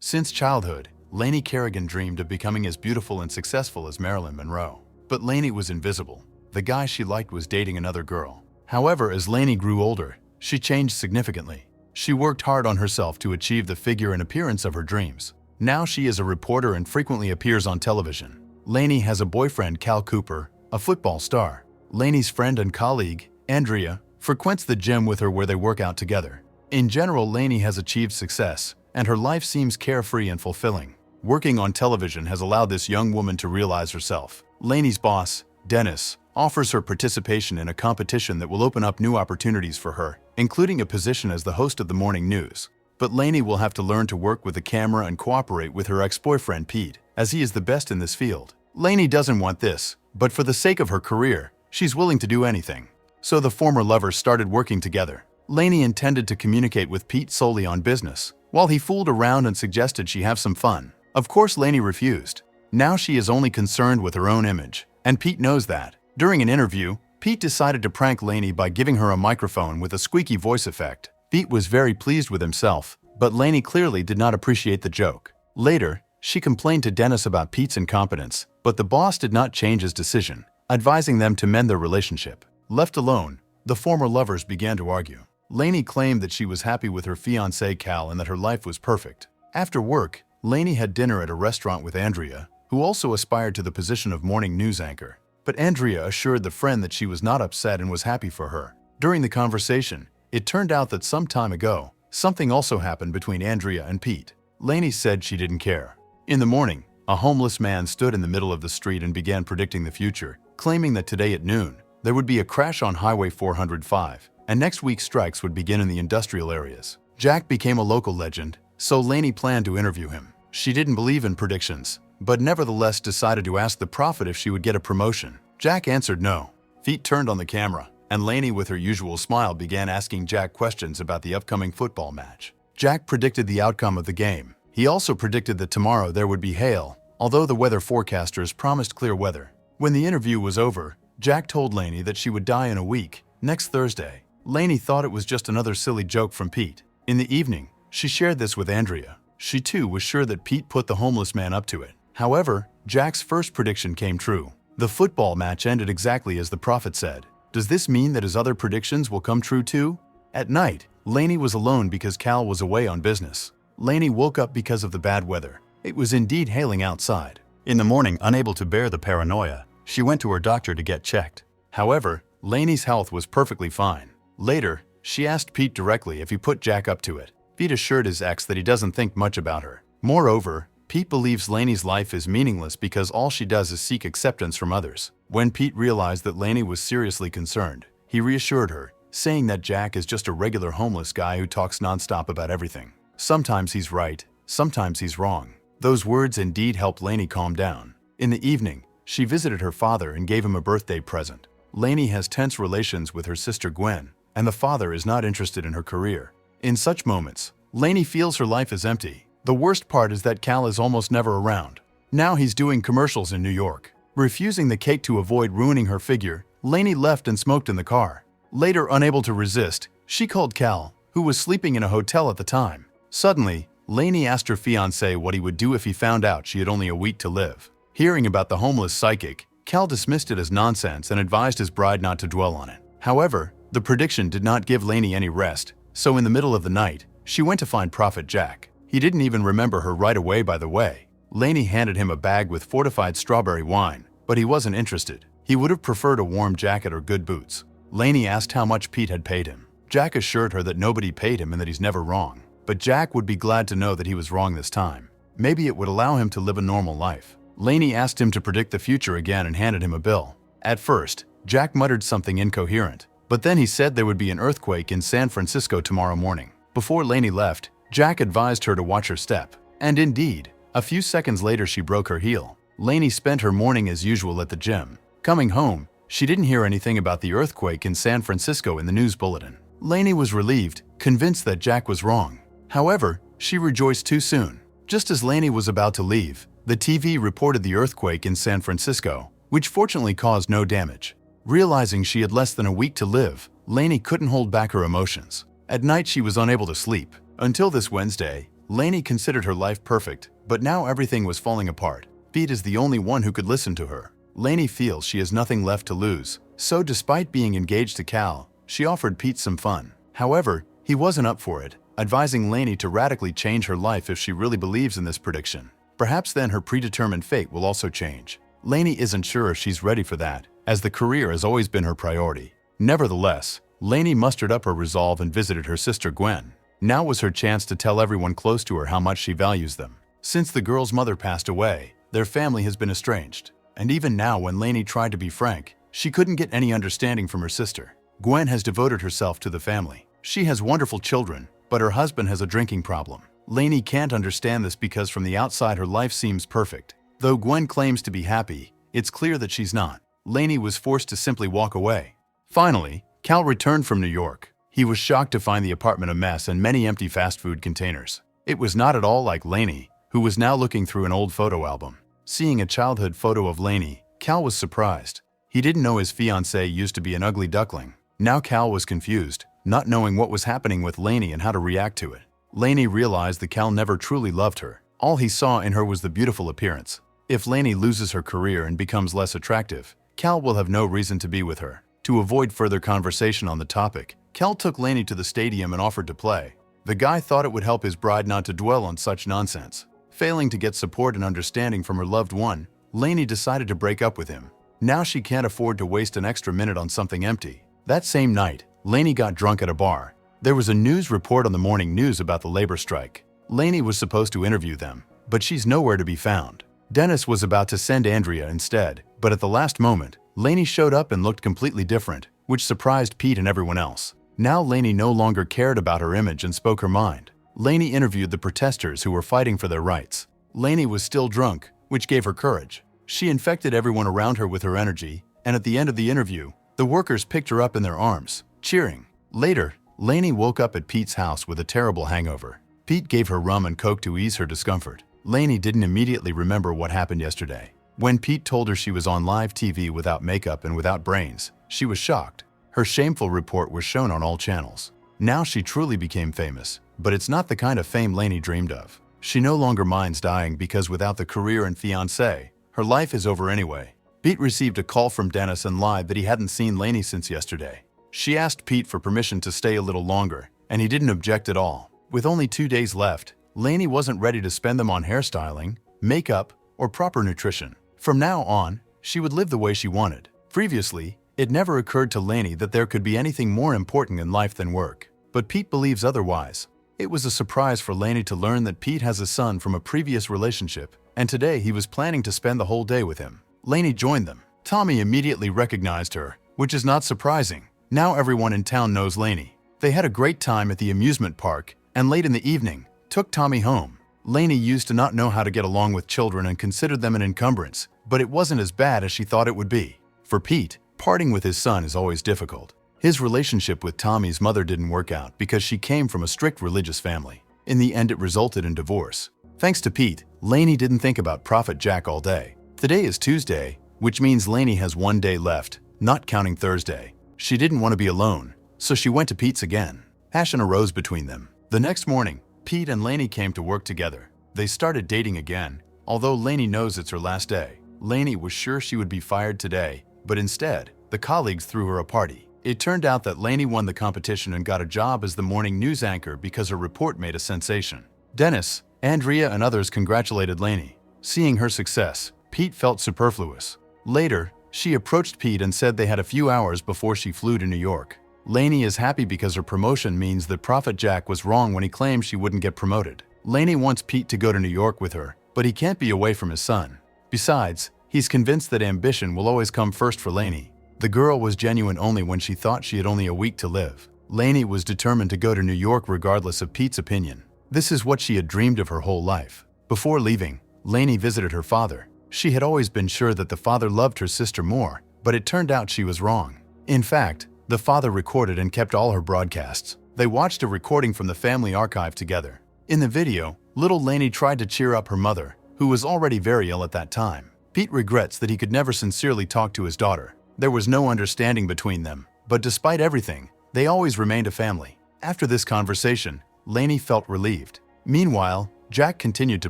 Since childhood, Laney Kerrigan dreamed of becoming as beautiful and successful as Marilyn Monroe. But Laney was invisible. The guy she liked was dating another girl. However, as Laney grew older, she changed significantly. She worked hard on herself to achieve the figure and appearance of her dreams. Now she is a reporter and frequently appears on television. Laney has a boyfriend, Cal Cooper, a football star. Laney's friend and colleague, Andrea, frequents the gym with her where they work out together. In general, Laney has achieved success, and her life seems carefree and fulfilling. Working on television has allowed this young woman to realize herself. Laney's boss, Dennis, offers her participation in a competition that will open up new opportunities for her, including a position as the host of the morning news. But Laney will have to learn to work with the camera and cooperate with her ex-boyfriend Pete, as he is the best in this field. Laney doesn't want this, but for the sake of her career, she's willing to do anything. So the former lovers started working together. Laney intended to communicate with Pete solely on business, while he fooled around and suggested she have some fun. Of course, Laney refused. Now she is only concerned with her own image, and Pete knows that. During an interview, Pete decided to prank Laney by giving her a microphone with a squeaky voice effect. Pete was very pleased with himself, but Laney clearly did not appreciate the joke. Later, she complained to Dennis about Pete's incompetence, but the boss did not change his decision, advising them to mend their relationship. Left alone, the former lovers began to argue. Laney claimed that she was happy with her fiancé Cal and that her life was perfect. After work, Laney had dinner at a restaurant with Andrea, who also aspired to the position of morning news anchor. But Andrea assured the friend that she was not upset and was happy for her. During the conversation, it turned out that some time ago, something also happened between Andrea and Pete. Laney said she didn't care. In the morning, a homeless man stood in the middle of the street and began predicting the future, claiming that today at noon, there would be a crash on Highway 405, and next week strikes would begin in the industrial areas. Jack became a local legend, so Laney planned to interview him. She didn't believe in predictions, but nevertheless decided to ask the prophet if she would get a promotion. Jack answered no. Pete turned on the camera, and Laney with her usual smile began asking Jack questions about the upcoming football match. Jack predicted the outcome of the game. He also predicted that tomorrow there would be hail, although the weather forecasters promised clear weather. When the interview was over, Jack told Laney that she would die in a week, next Thursday. Laney thought it was just another silly joke from Pete. In the evening, she shared this with Andrea. She too was sure that Pete put the homeless man up to it. However, Jack's first prediction came true. The football match ended exactly as the prophet said. Does this mean that his other predictions will come true too? At night, Laney was alone because Cal was away on business. Laney woke up because of the bad weather. It was indeed hailing outside. In the morning, unable to bear the paranoia, she went to her doctor to get checked. However, Laney's health was perfectly fine. Later, she asked Pete directly if he put Jack up to it. Pete assured his ex that he doesn't think much about her. Moreover, Pete believes Laney's life is meaningless because all she does is seek acceptance from others. When Pete realized that Laney was seriously concerned, he reassured her, saying that Jack is just a regular homeless guy who talks nonstop about everything. Sometimes he's right, sometimes he's wrong. Those words indeed helped Laney calm down. In the evening, she visited her father and gave him a birthday present. Laney has tense relations with her sister Gwen, and the father is not interested in her career. In such moments, Laney feels her life is empty. The worst part is that Cal is almost never around. Now he's doing commercials in New York. Refusing the cake to avoid ruining her figure, Laney left and smoked in the car. Later, unable to resist, she called Cal, who was sleeping in a hotel at the time. Suddenly, Laney asked her fiancé what he would do if he found out she had only a week to live. Hearing about the homeless psychic, Cal dismissed it as nonsense and advised his bride not to dwell on it. However, the prediction did not give Laney any rest, so in the middle of the night, she went to find Prophet Jack. He didn't even remember her right away, by the way. Laney handed him a bag with fortified strawberry wine, but he wasn't interested. He would have preferred a warm jacket or good boots. Laney asked how much Pete had paid him. Jack assured her that nobody paid him and that he's never wrong. But Jack would be glad to know that he was wrong this time. Maybe it would allow him to live a normal life. Laney asked him to predict the future again and handed him a bill. At first, Jack muttered something incoherent, but then he said there would be an earthquake in San Francisco tomorrow morning. Before Laney left, Jack advised her to watch her step. And indeed, a few seconds later she broke her heel. Laney spent her morning as usual at the gym. Coming home, she didn't hear anything about the earthquake in San Francisco in the news bulletin. Laney was relieved, convinced that Jack was wrong. However, she rejoiced too soon. Just as Laney was about to leave, the TV reported the earthquake in San Francisco, which fortunately caused no damage. Realizing she had less than a week to live, Laney couldn't hold back her emotions. At night she was unable to sleep. Until this Wednesday, Laney considered her life perfect, but now everything was falling apart. Pete is the only one who could listen to her. Laney feels she has nothing left to lose, so despite being engaged to Cal, she offered Pete some fun. However, he wasn't up for it, advising Laney to radically change her life if she really believes in this prediction. Perhaps then her predetermined fate will also change. Laney isn't sure if she's ready for that, as the career has always been her priority. Nevertheless, Laney mustered up her resolve and visited her sister Gwen. Now was her chance to tell everyone close to her how much she values them. Since the girl's mother passed away, their family has been estranged. And even now when Laney tried to be frank, she couldn't get any understanding from her sister. Gwen has devoted herself to the family. She has wonderful children, but her husband has a drinking problem. Laney can't understand this because from the outside her life seems perfect. Though Gwen claims to be happy, it's clear that she's not. Laney was forced to simply walk away. Finally, Cal returned from New York. He was shocked to find the apartment a mess and many empty fast food containers. It was not at all like Laney, who was now looking through an old photo album. Seeing a childhood photo of Laney, Cal was surprised. He didn't know his fiancé used to be an ugly duckling. Now Cal was confused, not knowing what was happening with Laney and how to react to it. Laney realized that Cal never truly loved her. All he saw in her was the beautiful appearance. If Laney loses her career and becomes less attractive, Cal will have no reason to be with her. To avoid further conversation on the topic, Cal took Laney to the stadium and offered to play. The guy thought it would help his bride not to dwell on such nonsense. Failing to get support and understanding from her loved one, Laney decided to break up with him. Now she can't afford to waste an extra minute on something empty. That same night, Laney got drunk at a bar. There was a news report on the morning news about the labor strike. Laney was supposed to interview them, but she's nowhere to be found. Dennis was about to send Andrea instead, but at the last moment, Laney showed up and looked completely different, which surprised Pete and everyone else. Now Laney no longer cared about her image and spoke her mind. Laney interviewed the protesters who were fighting for their rights. Laney was still drunk, which gave her courage. She infected everyone around her with her energy, and at the end of the interview, the workers picked her up in their arms, cheering. Later, Laney woke up at Pete's house with a terrible hangover. Pete gave her rum and coke to ease her discomfort. Laney didn't immediately remember what happened yesterday. When Pete told her she was on live TV without makeup and without brains, she was shocked. Her shameful report was shown on all channels. Now she truly became famous, but it's not the kind of fame Laney dreamed of. She no longer minds dying because without the career and fiancé, her life is over anyway. Pete received a call from Dennis and lied that he hadn't seen Laney since yesterday. She asked Pete for permission to stay a little longer, and he didn't object at all. With only 2 days left, Laney wasn't ready to spend them on hairstyling, makeup, or proper nutrition. From now on, she would live the way she wanted. Previously, it never occurred to Laney that there could be anything more important in life than work. But Pete believes otherwise. It was a surprise for Laney to learn that Pete has a son from a previous relationship, and today he was planning to spend the whole day with him. Laney joined them. Tommy immediately recognized her, which is not surprising. Now everyone in town knows Laney. They had a great time at the amusement park, and late in the evening, took Tommy home. Laney used to not know how to get along with children and considered them an encumbrance, but it wasn't as bad as she thought it would be. For Pete, parting with his son is always difficult. His relationship with Tommy's mother didn't work out because she came from a strict religious family. In the end, it resulted in divorce. Thanks to Pete, Laney didn't think about Prophet Jack all day. Today is Tuesday, which means Laney has 1 day left, not counting Thursday. She didn't want to be alone, so she went to Pete's again. Passion arose between them. The next morning, Pete and Laney came to work together. They started dating again, although Laney knows it's her last day. Laney was sure she would be fired today, but instead, the colleagues threw her a party. It turned out that Laney won the competition and got a job as the morning news anchor because her report made a sensation. Dennis, Andrea, and others congratulated Laney. Seeing her success, Pete felt superfluous. Later, she approached Pete and said they had a few hours before she flew to New York. Laney is happy because her promotion means that Prophet Jack was wrong when he claimed she wouldn't get promoted. Laney wants Pete to go to New York with her, but he can't be away from his son. Besides, he's convinced that ambition will always come first for Laney. The girl was genuine only when she thought she had only a week to live. Laney was determined to go to New York regardless of Pete's opinion. This is what she had dreamed of her whole life. Before leaving, Laney visited her father. She had always been sure that the father loved her sister more, but it turned out she was wrong. In fact, the father recorded and kept all her broadcasts. They watched a recording from the family archive together. In the video, little Laney tried to cheer up her mother, who was already very ill at that time. Pete regrets that he could never sincerely talk to his daughter. There was no understanding between them, but despite everything, they always remained a family. After this conversation, Laney felt relieved. Meanwhile, Jack continued to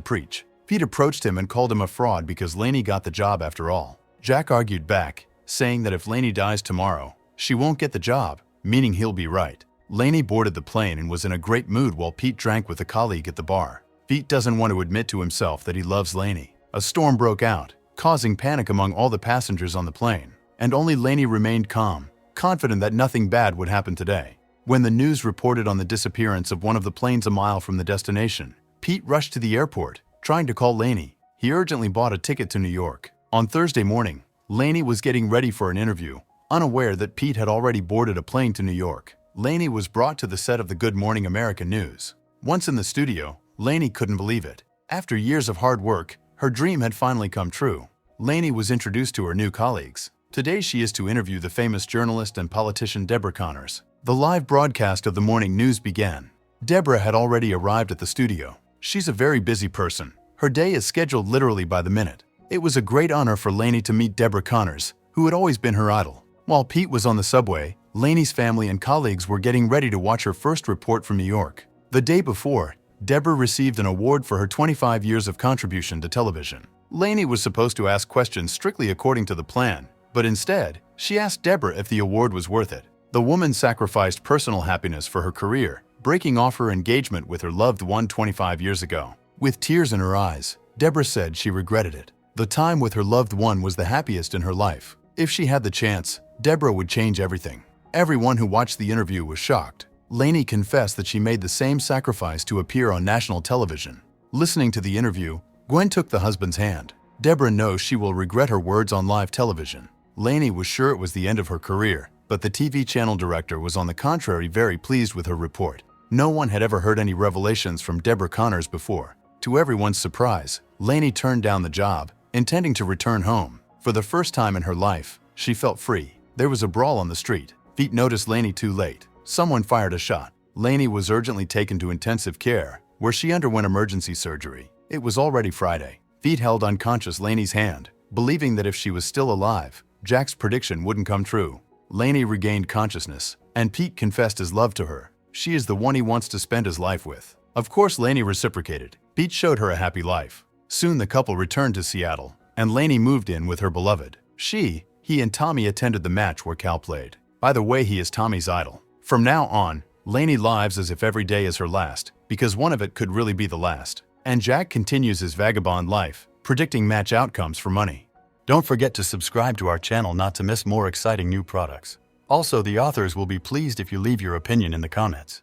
preach. Pete approached him and called him a fraud because Laney got the job after all. Jack argued back, saying that if Laney dies tomorrow, she won't get the job, meaning he'll be right. Laney boarded the plane and was in a great mood while Pete drank with a colleague at the bar. Pete doesn't want to admit to himself that he loves Laney. A storm broke out, causing panic among all the passengers on the plane, and only Laney remained calm, confident that nothing bad would happen today. When the news reported on the disappearance of one of the planes a mile from the destination, Pete rushed to the airport, trying to call Laney. He urgently bought a ticket to New York. On Thursday morning, Laney was getting ready for an interview, unaware that Pete had already boarded a plane to New York. Laney was brought to the set of the Good Morning America news. Once in the studio, Laney couldn't believe it. After years of hard work, her dream had finally come true. Laney was introduced to her new colleagues. Today she is to interview the famous journalist and politician Deborah Connors. The live broadcast of the morning news began. Deborah had already arrived at the studio. She's a very busy person. Her day is scheduled literally by the minute. It was a great honor for Laney to meet Deborah Connors, who had always been her idol. While Pete was on the subway, Laney's family and colleagues were getting ready to watch her first report from New York. The day before, Deborah received an award for her 25 years of contribution to television. Laney was supposed to ask questions strictly according to the plan, but instead, she asked Deborah if the award was worth it. The woman sacrificed personal happiness for her career, breaking off her engagement with her loved one 25 years ago. With tears in her eyes, Deborah said she regretted it. The time with her loved one was the happiest in her life. If she had the chance, Deborah would change everything. Everyone who watched the interview was shocked. Laney confessed that she made the same sacrifice to appear on national television. Listening to the interview, Gwen took the husband's hand. Deborah knows she will regret her words on live television. Laney was sure it was the end of her career, but the TV channel director was on the contrary very pleased with her report. No one had ever heard any revelations from Deborah Connors before. To everyone's surprise, Laney turned down the job, intending to return home. For the first time in her life, she felt free. There was a brawl on the street. Pete noticed Laney too late. Someone fired a shot. Laney was urgently taken to intensive care, where she underwent emergency surgery. It was already Friday. Pete held unconscious Laney's hand, believing that if she was still alive, Jack's prediction wouldn't come true. Laney regained consciousness, and Pete confessed his love to her. She is the one he wants to spend his life with. Of course, Laney reciprocated. Pete showed her a happy life. Soon the couple returned to Seattle, and Laney moved in with her beloved. He and Tommy attended the match where Cal played. By the way, he is Tommy's idol. From now on, Laney lives as if every day is her last, because one of it could really be the last. And Jack continues his vagabond life, predicting match outcomes for money. Don't forget to subscribe to our channel not to miss more exciting new products. Also, the authors will be pleased if you leave your opinion in the comments.